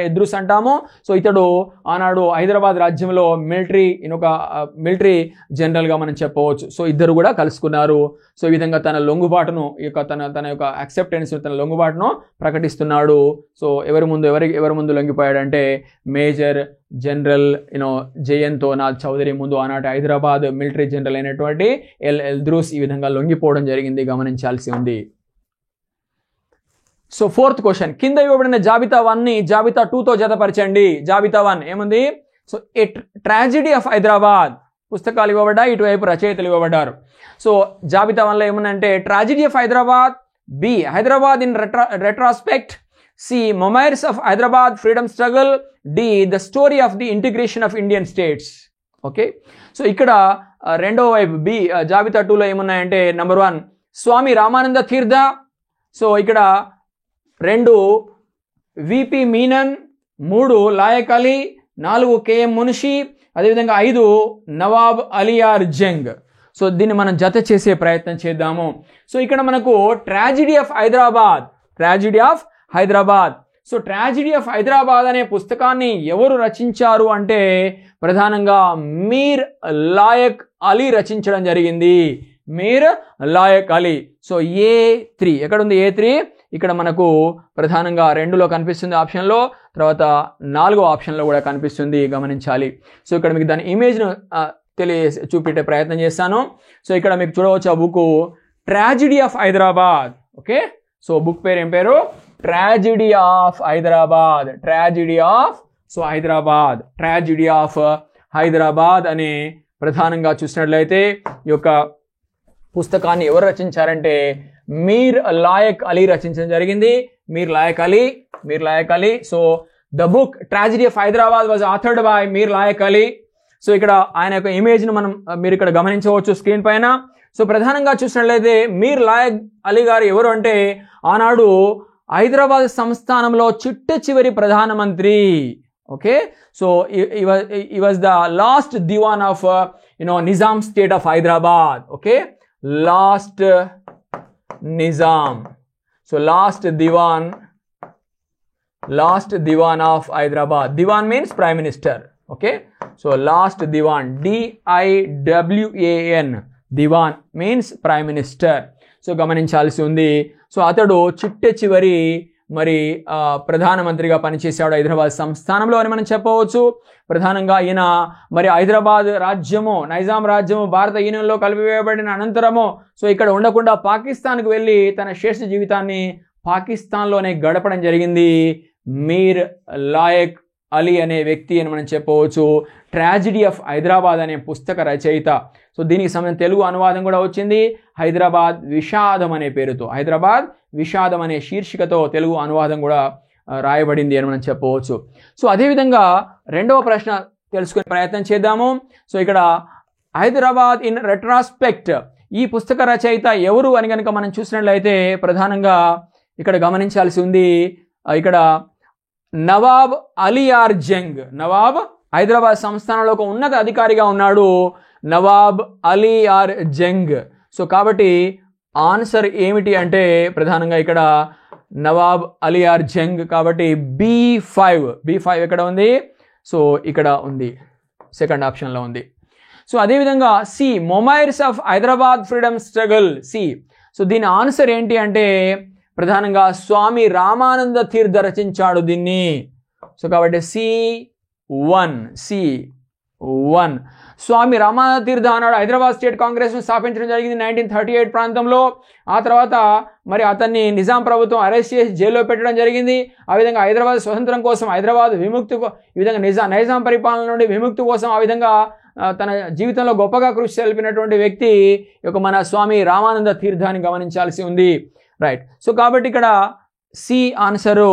ఇద్రూస్ అంటామో. సో ఇతడు ఆనాడు హైదరాబాద్ రాజ్యంలో మిలిటరీ జనరల్గా మనం చెప్పవచ్చు. సో ఇద్దరు కూడా కలుసుకున్నారు. సో ఈ విధంగా తన లొంగుబాటును, తన యొక్క యాక్సెప్టెన్స్, తన లొంగుబాటును ప్రకటిస్తున్నాడు. సో ఎవరి ముందు లొంగిపోయాడంటే మేజర్ జనరల్ జయంతో నాద్ చౌదరి ముందు ఆనాటి హైదరాబాద్ మిలిటరీ జనరల్ అయినటువంటి ఎల్ ఇద్రూస్ ఈ విధంగా లొంగిపోవడం జరిగింది, గమనించాల్సి ఉంది. సో ఫోర్త్ క్వశ్చన్, కింద ఇవ్వబడిన జాబితా 1ని జాబితా 2తో జతపరచండి. జాబితా 1 ఏముంది? So A tragedy of Hyderabad పుస్తకాలు ఇవ్వబడ్డాయి, ఇటువైపు రచయితలు ఇవ్వబడ్డారు. సో జాబితా 1లో ఏముందంటే tragedy of Hyderabad, B Hyderabad in retrospect, C memoirs of Hyderabad freedom struggle, D the story of the integration of Indian states. Okay, so ఇక్కడ రెండవ వైపు బి జాబితా 2లో ఏమున్నాయంటే నెంబర్ 1 స్వామి రామానంద తీర్థ, సో ఇక్కడ 2 విపి మీనన్, 3 లాయక్ అలీ, 4 కేఎం మున్షి, అదేవిధంగా 5 నవాబ్ అలియార్ జంగ్. సో దీన్ని మనం జత చేసే ప్రయత్నం చేద్దాము. సో ఇక్కడ మనకు tragedy of Hyderabad, tragedy of Hyderabad. So tragedy of Hyderabad అనే పుస్తకాన్ని ఎవరు రచించారు అంటే ప్రధానంగా మీర్ లాయక్ అలీ రచించడం జరిగింది. మీర్ లాయక్ అలీ. సో A3 ఎక్కడ ఉంది? A3 ఇక్కడ మనకు ప్రధానంగా 2లో కనిపిస్తుంది ఆప్షన్లో, తర్వాత 4వ ఆప్షన్లో కూడా కనిపిస్తుంది, గమనించాలి. సో ఇక్కడ మీకు దాని ఇమేజ్ను చూపెట్టే ప్రయత్నం చేస్తాను. సో ఇక్కడ మీకు చూడవచ్చు ఆ book tragedy of Hyderabad. Okay, so book పేరు ఏం పేరు? Tragedy of Hyderabad. Tragedy of so Hyderabad, tragedy of Hyderabad అనే ప్రధానంగా చూసినట్లయితే ఈ యొక్క పుస్తకాన్ని ఎవరు రచించారంటే మీర్ లాయక్ అలీ రచించడం జరిగింది. Mir Laiq Ali. So the book tragedy of Hyderabad was authored by Mir Laiq Ali. So ఇక్కడ ఆయన యొక్క ఇమేజ్ను మీరు ఇక్కడ గమనించవచ్చు స్క్రీన్ పైన. సో ప్రధానంగా చూసినట్లయితే మీర్ లాయక్ అలీ గారు ఎవరు అంటే ఆనాడు హైదరాబాద్ సంస్థానంలో చిట్ట చివరి ప్రధానమంత్రి. ఓకే, సో ఈ was the last Diwan of Nizam state of Hyderabad. Okay, last Nizam. So last Diwan of Hyderabad. Diwan means prime minister. Okay, so last Diwan, DIWAN, Diwan means prime minister. So గమనించాల్సి ఉంది. సో అతడు చిట్ట చివరి ప్రధానమంత్రిగా పనిచేశాడు హైదరాబాద్ సంస్థానంలో అని మనం చెప్పవచ్చు. ప్రధానంగా ఈయన హైదరాబాద్ రాజ్యము, నైజాం రాజ్యము భారత యూనియన్లో కలిపివేయబడిన అనంతరము సో ఇక్కడ ఉండకుండా పాకిస్తాన్కు వెళ్ళి తన శేష జీవితాన్ని పాకిస్తాన్లోనే గడపడం జరిగింది మీర్ లాయక్ అలీ అనే వ్యక్తి అని మనం చెప్పవచ్చు. ట్రాజెడీ ఆఫ్ హైదరాబాద్ అనే పుస్తక రచయిత. సో దీనికి సంబంధించిన తెలుగు అనువాదం కూడా వచ్చింది, హైదరాబాద్ విషాదం అనే పేరుతో, హైదరాబాద్ విషాదం అనే శీర్షికతో తెలుగు అనువాదం కూడా రాయబడింది అని మనం చెప్పవచ్చు. సో అదేవిధంగా రెండవ ప్రశ్న తెలుసుకునే ప్రయత్నం చేద్దాము. సో ఇక్కడ హైదరాబాద్ ఇన్ రెట్రాస్పెక్ట్ ఈ పుస్తక రచయిత ఎవరు అని కనుక మనం చూసినట్లయితే ప్రధానంగా ఇక్కడ గమనించాల్సి ఉంది. ఇక్కడ నవాబ్ అలియార్ జంగ్. నవాబ్ హైదరాబాద్ సంస్థానంలో ఒక ఉన్నత అధికారిగా ఉన్నాడు నవాబ్ అలియార్ జంగ్. సో కాబట్టి ఆన్సర్ ఏమిటి అంటే ప్రధానంగా ఇక్కడ నవాబ్ అలియార్ జంగ్. కాబట్టి B5 ఎక్కడ ఉంది? సో ఇక్కడ ఉంది, సెకండ్ ఆప్షన్లో ఉంది. సో అదేవిధంగా C memoirs of Hyderabad freedom struggle. C. So దీని ఆన్సర్ ఏంటి అంటే ప్రధానంగా స్వామి రామానంద తీర్థ రచించాడు దీన్ని. సో కాబట్టి C1. స్వామి రామానంద తీర్థ అన్నాడు హైదరాబాద్ స్టేట్ కాంగ్రెస్ను స్థాపించడం జరిగింది 1938 ప్రాంతంలో. ఆ తర్వాత అతన్ని నిజాం ప్రభుత్వం అరెస్ట్ చేసి జైల్లో పెట్టడం జరిగింది. ఆ విధంగా హైదరాబాద్ స్వతంత్రం కోసం, హైదరాబాద్ విముక్తి, ఈ విధంగా నైజాం పరిపాలన నుండి విముక్తి కోసం ఆ విధంగా తన జీవితంలో గొప్పగా కృషి తెలిపినటువంటి వ్యక్తి యొక్క మన స్వామి రామానంద తీర్థాన్ని గమనించాల్సి ఉంది. రైట్. సో కాబట్టి ఇక్కడ C answer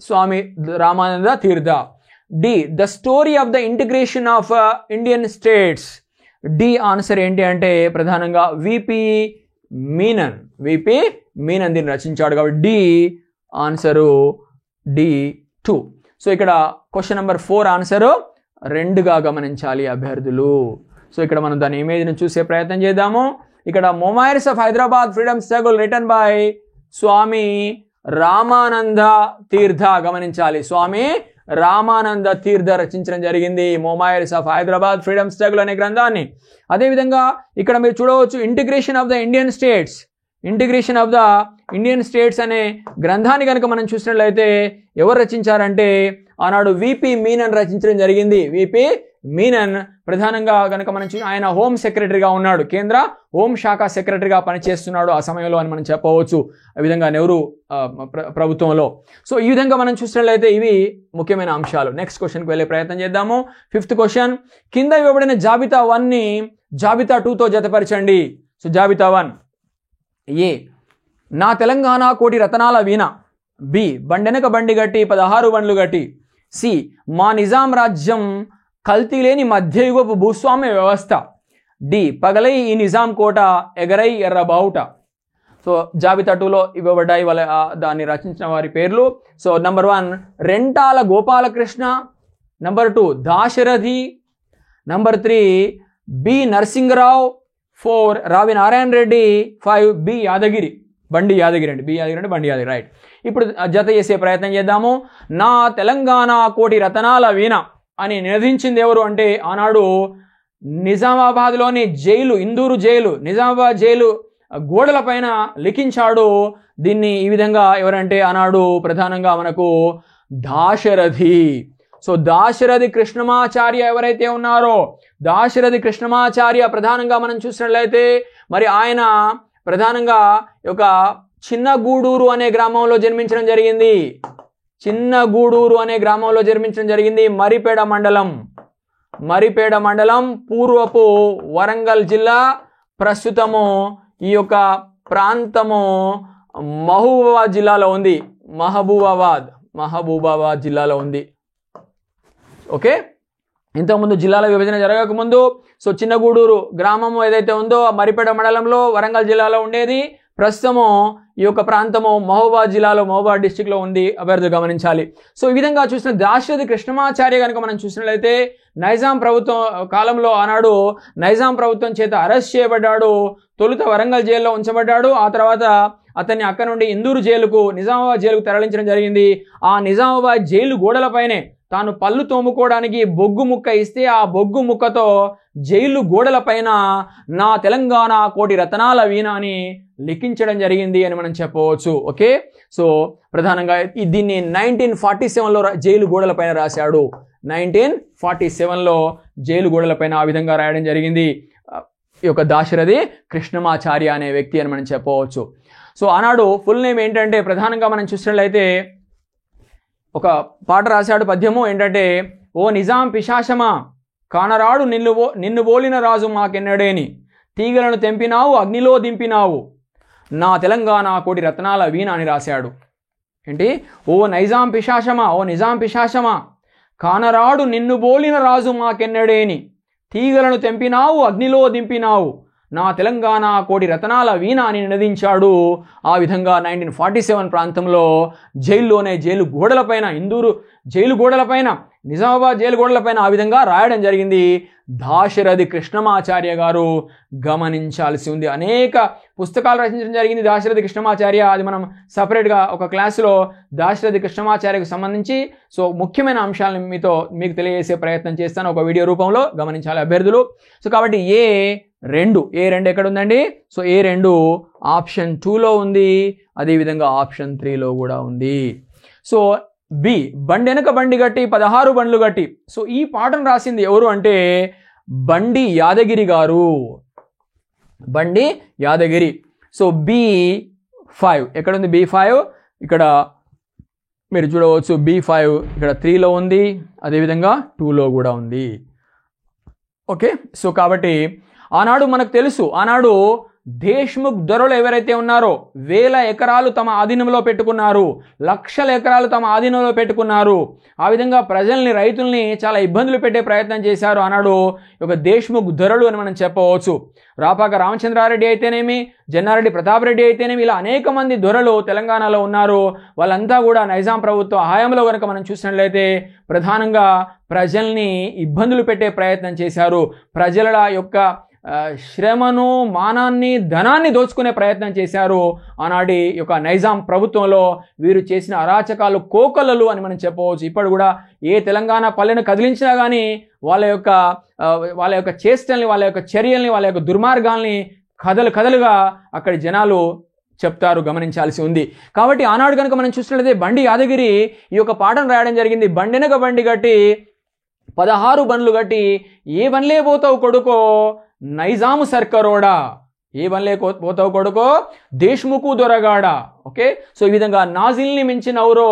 Swami Ramananda Tirtha. D the story of the integration of Indian states. D answer ఏంటి అంటే ప్రధానంగా విపి మీనన్ దీన్ని రచించాడు. కాబట్టి డి ఆన్సరు D2. సో ఇక్కడ క్వశ్చన్ నెంబర్ 4 ఆన్సరు 2గా గమనించాలి అభ్యర్థులు. సో ఇక్కడ మనం దాని ఇమేజ్ని చూసే ప్రయత్నం చేద్దాము. ఇక్కడ memoirs of Hyderabad freedom struggle written by Swami Ramananda Tirtha. గమనించాలి, స్వామి రామానంద తీర్థ రచించడం జరిగింది memoirs of Hyderabad freedom struggle అనే గ్రంథాన్ని. అదేవిధంగా ఇక్కడ మీరు చూడవచ్చు integration of the Indian states. Integration of the Indian states అనే గ్రంథాన్ని కనుక మనం చూసినట్లయితే ఎవరు రచించారంటే ఆనాడు విపి మీనన్ రచించడం జరిగింది. విపి మీనన్ ప్రధానంగా కనుక మనం ఆయన హోమ్ సెక్రటరీగా ఉన్నాడు, కేంద్ర హోం శాఖ సెక్రటరీగా పనిచేస్తున్నాడు ఆ సమయంలో అని మనం చెప్పవచ్చు, ఆ విధంగా నెహ్రూ ప్రభుత్వంలో. సో ఈ విధంగా మనం చూసినట్లయితే ఇవి ముఖ్యమైన అంశాలు. నెక్స్ట్ క్వశ్చన్కి వెళ్ళే ప్రయత్నం చేద్దాము. 5th క్వశ్చన్, కింద ఇవ్వబడిన జాబితా 1ని జాబితా 2తో జతపరచండి. సో జాబితా 1, ఏ నా తెలంగాణ కోటి రతనాల వీణ, బి బండెనక బండి గట్టి 16 బండ్లు గట్టి, సి మా నిజాం రాజ్యం కల్తీ లేని మధ్యయుగపు భూస్వామ్య వ్యవస్థ, డి పగలై ఈ నిజాం కోట ఎగరై ఎర్రబావుట. సో జాబితా 2లో ఇవ్వబడ్డాయి వాళ్ళ దాన్ని రచించిన వారి పేర్లు. So number 1 Rentala Gopalakrishna, number 2 Dasarathi, number 3 B Narasingarao, 4 Ravi Narayana Reddy, 5 B Yadagiri, బండి యాదగిరి అండి, బి యాదగిరి అంటే బండి యాదగిరి, రైట్. ఇప్పుడు జత చేసే ప్రయత్నం చేద్దాము. నా తెలంగాణ కోటి రతనాల వీణ అని నినదించింది ఎవరు అంటే ఆనాడు నిజామాబాద్లోని jail, Indur jail, Nizamabad jail గోడల పైన లిఖించాడు దీన్ని. ఈ విధంగా ఎవరంటే ఆనాడు ప్రధానంగా మనకు దాశరథి. సో దాశరథి కృష్ణమాచార్య ఎవరైతే ఉన్నారో, దాశరథి కృష్ణమాచార్య ప్రధానంగా మనం చూసినట్లయితే మరి ఆయన ప్రధానంగా ఒక చిన్నగూడూరు అనే గ్రామంలో జన్మించడం జరిగింది. చిన్నగూడూరు అనే గ్రామంలో జన్మించడం జరిగింది. మరిపేడ మండలం పూర్వపు వరంగల్ జిల్లా, ప్రస్తుతము ఈ యొక్క ప్రాంతము మహబూబాబాద్ జిల్లాలో ఉంది. మహబూబాబాద్ జిల్లాలో ఉంది. ఓకే, ఇంతకుముందు జిల్లాల విభజన జరగకముందు సో చిన్నగూడూరు గ్రామము ఏదైతే ఉందో మరిపేడ మండలంలో వరంగల్ జిల్లాలో ఉండేది. ప్రస్తుతము ఈ యొక్క ప్రాంతము మహబూబాబాద్ జిల్లాలో, మహబూబాబాద్ డిస్టిక్లో ఉంది. అభ్యర్థులు గమనించాలి. సో ఈ విధంగా చూసిన దాశరథి కృష్ణమాచార్య కనుక మనం చూసినట్లయితే నైజాం ప్రభుత్వం కాలంలో ఆనాడు నైజాం ప్రభుత్వం చేత అరెస్ట్ చేయబడ్డాడు. తొలుత వరంగల్ జైల్లో ఉంచబడ్డాడు. ఆ తర్వాత అతన్ని అక్కడ నుండి ఇందూరు జైలుకు, నిజామాబాద్ జైలుకు తరలించడం జరిగింది. ఆ నిజామాబాద్ జైలు గోడలపైనే తాను పళ్ళు తోముకోవడానికి బొగ్గు ముక్క ఇస్తే ఆ బొగ్గు ముక్కతో జైలు గోడలపైన నా తెలంగాణ కోటి రతనాల వీణ అని లిఖించడం జరిగింది అని మనం చెప్పవచ్చు. ఓకే, సో ప్రధానంగా దీన్ని 1947లో జైలు గోడలపైన రాశాడు. 1947లో జైలు గోడలపైన ఆ విధంగా రాయడం జరిగింది ఈ యొక్క దాశరథి కృష్ణమాచార్య అనే వ్యక్తి అని మనం చెప్పవచ్చు. సో ఆనాడు ఫుల్ నేమ్ ఏంటంటే ప్రధానంగా మనం చూసినట్లయితే ఒక పాట రాశాడు, పద్యము ఏంటంటే, ఓ నిజాం పిశాచమా కానరాడు నిన్ను బోలిన రాజు మాకెన్నడేని, తీగలను తెంపినావు అగ్నిలో దింపినావు, నా తెలంగాణ కోటి రత్నాల వీణ అని రాశాడు. ఏంటి, ఓ నిజాం పిశాచమా కానరాడు నిన్ను బోలిన రాజు మాకెన్నడేని, తీగలను తెంపినావు అగ్నిలో దింపినావు, నా తెలంగాణ కోటి రతనాల వీణ అని నినదించాడు. ఆ విధంగా 1947 ప్రాంతంలో జైల్లోనే జైలు గోడలపైన, ఇందూరు జైలు గోడలపైన, నిజామాబాద్ జైలు గోడలపైన ఆ విధంగా రాయడం జరిగింది దాశరథి కృష్ణమాచార్య గారు. గమనించాల్సి ఉంది. అనేక పుస్తకాలు రచించడం జరిగింది దాశరథి కృష్ణమాచార్య. అది మనం సపరేట్గా ఒక క్లాసులో దాశరథి కృష్ణమాచార్యకు సంబంధించి సో ముఖ్యమైన అంశాలను మీకు తెలియజేసే ప్రయత్నం చేస్తాను ఒక వీడియో రూపంలో. గమనించాలి అభ్యర్థులు. సో కాబట్టి ఏ2 ఎక్కడ ఉందండి? సో ఏ2 ఆప్షన్ 2లో ఉంది, అదేవిధంగా ఆప్షన్ 3లో కూడా ఉంది. సో బి బండెనక బండి గట్టి 16 బండ్లు గట్టి. సో ఈ పాటను రాసింది ఎవరు అంటే బండి యాదగిరి గారు. బండి యాదగిరి. సో B5 ఎక్కడుంది? B5 ఇక్కడ మీరు చూడవచ్చు. B5 ఇక్కడ 3లో ఉంది, అదేవిధంగా 2లో కూడా ఉంది. ఓకే, సో కాబట్టి ఆనాడు మనకు తెలుసు, ఆనాడు దేశ్ముఖ్ దొరలు ఎవరైతే ఉన్నారో 1000 ఎకరాలు తమ ఆధీనంలో పెట్టుకున్నారు, లక్షల ఎకరాలు తమ ఆధీనంలో పెట్టుకున్నారు. ఆ విధంగా ప్రజల్ని, రైతుల్ని చాలా ఇబ్బందులు పెట్టే ప్రయత్నం చేశారు ఆనాడు ఒక దేశ్ముఖ్ దొరలు అని మనం చెప్పవచ్చు. రాపాక రామచంద్రారెడ్డి అయితేనేమి, జన్నారెడ్డి ప్రతాప్ రెడ్డి అయితేనేమి, ఇలా అనేక మంది దొరలు తెలంగాణలో ఉన్నారు. వాళ్ళంతా కూడా నైజాం ప్రభుత్వ హయాంలో కనుక మనం చూసినట్లయితే ప్రధానంగా ప్రజల్ని ఇబ్బందులు పెట్టే ప్రయత్నం చేశారు. ప్రజల యొక్క శ్రమను, మానాన్ని, ధనాన్ని దోచుకునే ప్రయత్నం చేశారు ఆనాటి యొక్క నైజాం ప్రభుత్వంలో. వీరు చేసిన అరాచకాలు కోకొల్లలు అని మనం చెప్పవచ్చు. ఇప్పుడు కూడా ఏ తెలంగాణ పల్లెను కదిలించినా కానీ వాళ్ళ యొక్క చేష్టల్ని, వాళ్ళ యొక్క చర్యల్ని, వాళ్ళ యొక్క దుర్మార్గాల్ని కథలుగా అక్కడి జనాలు చెప్తారు, గమనించాల్సి ఉంది. కాబట్టి ఆనాడు కనుక మనం చూసినట్లయితే బండి యాదగిరి ఈ యొక్క పాటను రాయడం జరిగింది. బండెనక బండి గట్టి 16 బండ్లు గట్టి ఏ బండ్లే పోతావు కొడుకో నైజాము సర్కరోడా, ఏ బండ్లే పోతావు కొడుకో దేశ్ముఖు దొరగాడ. ఓకే, సో ఈ విధంగా నాజిల్ని మించినవరో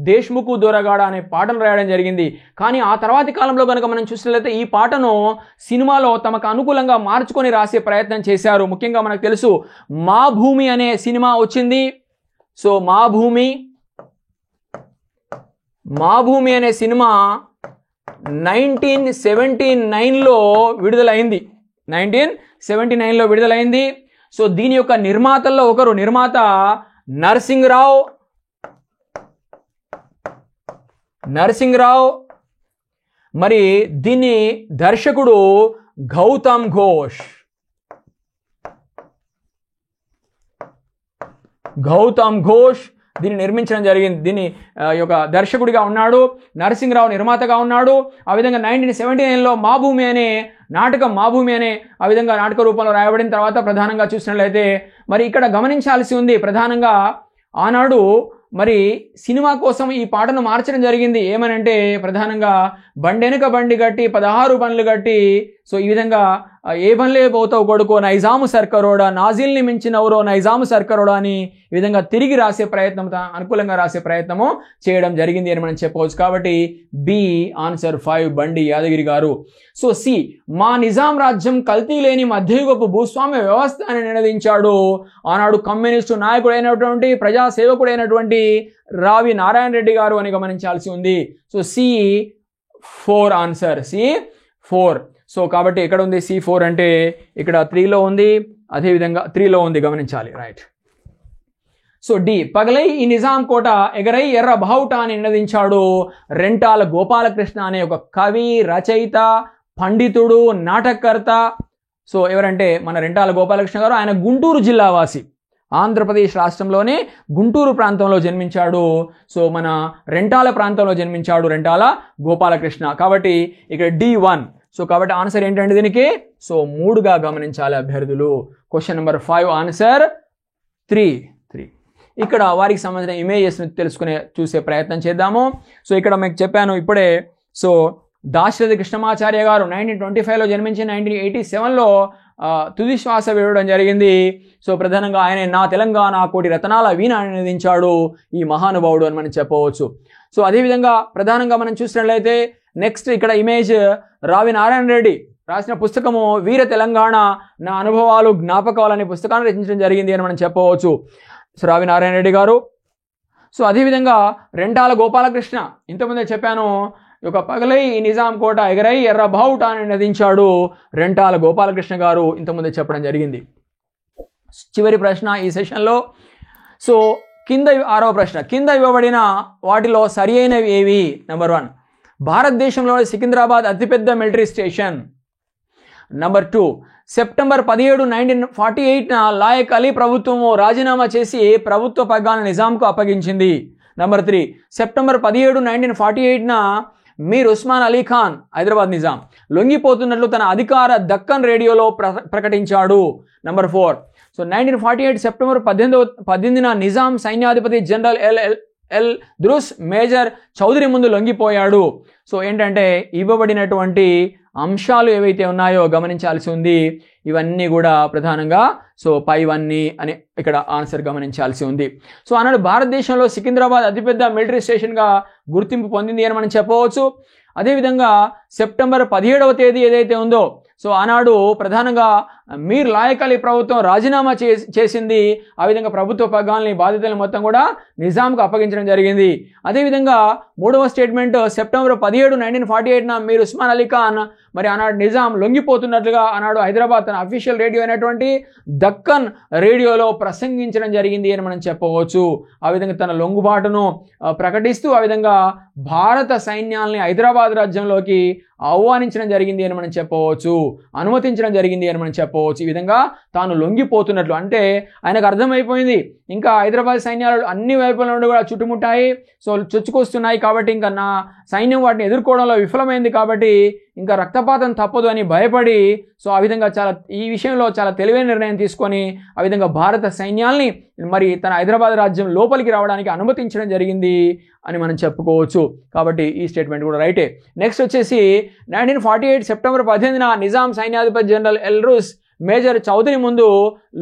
దేశ్ముఖు దొరగాడ అనే పాటను రాయడం జరిగింది. కానీ ఆ తర్వాతి కాలంలో కనుక మనం చూసినట్లయితే ఈ పాటను సినిమాలో తమకు అనుకూలంగా మార్చుకొని రాసే ప్రయత్నం చేశారు. ముఖ్యంగా మనకు తెలుసు మా భూమి అనే సినిమా వచ్చింది. సో మా భూమి అనే సినిమా 1979లో విడుదలైంది. 1979లో విడుదలైంది. సో దీని యొక్క నిర్మాతల్లో ఒకరు నిర్మాత నరసింగరావు, మరి దీన్ని దర్శకుడు గౌతమ్ ఘోష్ దీన్ని నిర్మించడం జరిగింది. దీని యొక్క దర్శకుడిగా ఉన్నాడు, నరసింగరావు నిర్మాతగా ఉన్నాడు. ఆ విధంగా 1979లో మా భూమి అనే ఆ విధంగా నాటక రూపంలో రాయబడిన తర్వాత ప్రధానంగా చూసినట్లయితే మరి ఇక్కడ గమనించాల్సి ఉంది, ప్రధానంగా ఆనాడు మరి సినిమా కోసం ఈ పాటను మార్చడం జరిగింది. ఏమనంటే ప్రధానంగా బండెనక బండి గట్టి 16 బండ్లు గట్టి, సో ఈ విధంగా ఏ బండ్లే పోతావు కొడుకో నైజాము సర్కరోడా, నాజిల్ని మించినవరో నైజాము సర్కరోడా అని ఈ విధంగా తిరిగి రాసే ప్రయత్నం, అనుకూలంగా రాసే ప్రయత్నము చేయడం జరిగింది అని మనం చెప్పవచ్చు. కాబట్టి బి ఆన్సర్ 5 బండి యాదగిరి గారు. సో సి మా నిజాం రాజ్యం కల్తీ లేని మధ్యయుగపు భూస్వామ్య వ్యవస్థ అని నినదించాడు ఆనాడు కమ్యూనిస్టు నాయకుడైనటువంటి ప్రజాసేవకుడైనటువంటి రావి నారాయణ రెడ్డి గారు అని గమనించాల్సి ఉంది. So C4 answer, C4. So కాబట్టి ఎక్కడ ఉంది C4 అంటే ఇక్కడ 3లో ఉంది, అదేవిధంగా 3లో ఉంది, గమనించాలి. రైట్. సో డి పగలై ఈ నిజాం కోట ఎగరై ఎర్ర బావుట అని నినదించాడు రెంటాల గోపాలకృష్ణ అనే ఒక కవి, రచయిత, పండితుడు, నాటకకర్త. సో ఎవరంటే మన రెంటాల గోపాలకృష్ణ గారు. ఆయన గుంటూరు జిల్లా వాసి, ఆంధ్రప్రదేశ్ రాష్ట్రంలోనే గుంటూరు ప్రాంతంలో జన్మించాడు. సో మన రెంటాల ప్రాంతంలో జన్మించాడు రెంటాల గోపాలకృష్ణ. కాబట్టి ఇక్కడ D1. సో కాబట్టి ఆన్సర్ ఏంటంటే దీనికి సో 3గా గమనించాలి అభ్యర్థులు. Question number 5 answer 3. ఇక్కడ వారికి సంబంధించిన ఇమేజెస్ని చూసే ప్రయత్నం చేద్దాము. సో ఇక్కడ మీకు చెప్పాను ఇప్పుడే. సో దాశరథి కృష్ణమాచార్య గారు 1925లో జన్మించి 1987లో తుది శ్వాస విడవడం జరిగింది. సో ప్రధానంగా ఆయన నా తెలంగాణ కోటి రతనాల వీణ అని నినదించాడు ఈ మహానుభావుడు అని మనం చెప్పవచ్చు. సో అదేవిధంగా ప్రధానంగా మనం చూసినట్లయితే నెక్స్ట్ ఇక్కడ ఇమేజ్ రావి నారాయణ రెడ్డి రాసిన పుస్తకము వీర తెలంగాణ నా అనుభవాలు జ్ఞాపకాలు అనే పుస్తకాన్ని రచించడం జరిగింది అని మనం చెప్పవచ్చు. సో రావి నారాయణ రెడ్డి గారు. సో అదేవిధంగా రెంటాల గోపాలకృష్ణ, ఇంతకుముందే చెప్పాను, ఒక పగలై నిజాం కోట ఎగరై ఎర్ర బావుట అని నినదించాడు రెంటాల గోపాలకృష్ణ గారు, ఇంతకుముందే చెప్పడం జరిగింది. చివరి ప్రశ్న ఈ సెషన్లో. సో కింద 6వ ప్రశ్న, కింద ఇవ్వబడిన వాటిలో సరి అయినవి ఏవి? నెంబర్ 1 భారతదేశంలోని సికింద్రాబాద్ అతిపెద్ద military station. Number 2 September 17, 1948 Layak Ali ప్రభుత్వము రాజీనామా చేసి ప్రభుత్వ పగ్గాలను నిజాంకు అప్పగించింది. నెంబర్ 3 సెప్టెంబర్ 17, 1948 మీర్ ఉస్మాన్ అలీ ఖాన్ హైదరాబాద్ నిజాం లొంగిపోతున్నట్లు తన అధికార దక్కన్ రేడియోలో ప్రకటించాడు. నెంబర్ 4 సో 1948 సెప్టెంబర్ 18న నిజాం సైన్యాధిపతి జనరల్ ఎల్ దురుస్ మేజర్ చౌదరి ముందు లొంగిపోయాడు. సో ఏంటంటే ఇవ్వబడినటువంటి అంశాలు ఏవైతే ఉన్నాయో గమనించాల్సి ఉంది. ఇవన్నీ కూడా ప్రధానంగా సో పైవన్నీ అని ఇక్కడ ఆన్సర్ గమనించాల్సి ఉంది. సో ఆనాడు భారతదేశంలో సికింద్రాబాద్ అతిపెద్ద మిలిటరీ స్టేషన్గా గుర్తింపు పొందింది అని మనం చెప్పవచ్చు. అదేవిధంగా సెప్టెంబర్ 17వ తేదీ ఏదైతే ఉందో సో ఆనాడు ప్రధానంగా మీర్ లాయక్ అలీ ప్రభుత్వం రాజీనామా చేసింది. ఆ విధంగా ప్రభుత్వ పగ్గాలని బాధ్యతలు మొత్తం కూడా నిజాంకు అప్పగించడం జరిగింది. అదేవిధంగా 3వ స్టేట్మెంట్ సెప్టెంబర్ 17, 1948 మీర్ ఉస్మాన్ అలీ ఖాన్ మరి ఆనాడు నిజాం లొంగిపోతున్నట్లుగా ఆనాడు హైదరాబాద్ తన అఫీషియల్ రేడియో అయినటువంటి దక్కన్ రేడియోలో ప్రసంగించడం జరిగింది అని మనం చెప్పవచ్చు. ఆ విధంగా తన లొంగుబాటును ప్రకటిస్తూ ఆ విధంగా భారత సైన్యాల్ని హైదరాబాద్ రాజ్యంలోకి ఆహ్వానించడం జరిగింది అని మనం చెప్పవచ్చు, అనుమతించడం జరిగింది అని మనం చెప్పవచ్చు. ఈ విధంగా తాను లొంగిపోతున్నట్లు అంటే ఆయనకు అర్థమైపోయింది ఇంకా హైదరాబాద్ సైన్యాలు అన్ని వైపుల నుండి కూడా చుట్టుముట్టాయి, సో చొచ్చుకొస్తున్నాయి, కాబట్టి ఇంకా నా సైన్యం వాటిని ఎదుర్కోవడంలో విఫలమైంది, కాబట్టి ఇంకా రక్తపాతం తప్పదు అని భయపడి సో ఆ విధంగా ఈ విషయంలో చాలా తెలివైన నిర్ణయం తీసుకొని ఆ విధంగా భారత సైన్యాల్ని మరి తన హైదరాబాద్ రాజ్యం లోపలికి రావడానికి అనుమతించడం జరిగింది అని మనం చెప్పుకోవచ్చు. కాబట్టి ఈ స్టేట్మెంట్ కూడా రైటే. నెక్స్ట్ వచ్చేసి 1948 సెప్టెంబర్ 18న నిజాం సైన్యాధిపతి జనరల్ ఎల్రూస్ మేజర్ చౌదరి ముందు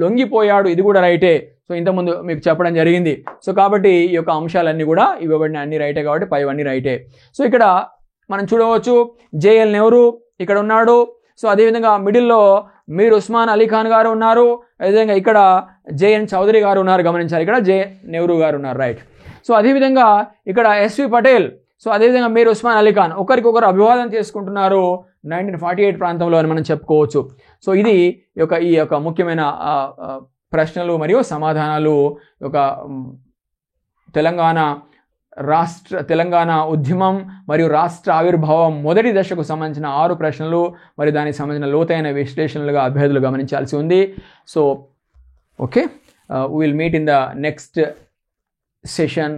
లొంగిపోయాడు. ఇది కూడా రైటే. సో ఇంతకుముందు మీకు చెప్పడం జరిగింది. సో కాబట్టి ఈ యొక్క అంశాలన్నీ కూడా ఇవ్వబడిన అన్ని రైటే కాబట్టి పైవన్నీ రైటే. సో ఇక్కడ మనం చూడవచ్చు జేఎల్ నెహ్రూ ఇక్కడ ఉన్నాడు. సో అదేవిధంగా మిడిల్లో మీర్ ఉస్మాన్ అలీ ఖాన్ గారు ఉన్నారు. అదేవిధంగా ఇక్కడ జేఎన్ చౌదరి గారు ఉన్నారు. గమనించాలి, ఇక్కడ జే నెహ్రూ గారు ఉన్నారు. రైట్. సో అదేవిధంగా ఇక్కడ ఎస్వి పటేల్, సో అదేవిధంగా మీర్ ఉస్మాన్ అలీ ఖాన్ ఒకరికొకరు అభివాదం చేసుకుంటున్నారు 1948 ప్రాంతంలో అని మనం చెప్పుకోవచ్చు. సో ఇది ఈ యొక్క ముఖ్యమైన ప్రశ్నలు మరియు సమాధానాలు ఒక తెలంగాణ ఉద్యమం మరియు రాష్ట్ర ఆవిర్భావం మొదటి దశకు సంబంధించిన 6 ప్రశ్నలు మరియు దానికి సంబంధించిన లోతైన విశ్లేషణలుగా అభ్యర్థులు గమనించాల్సి ఉంది. So okay, we will meet in the next session.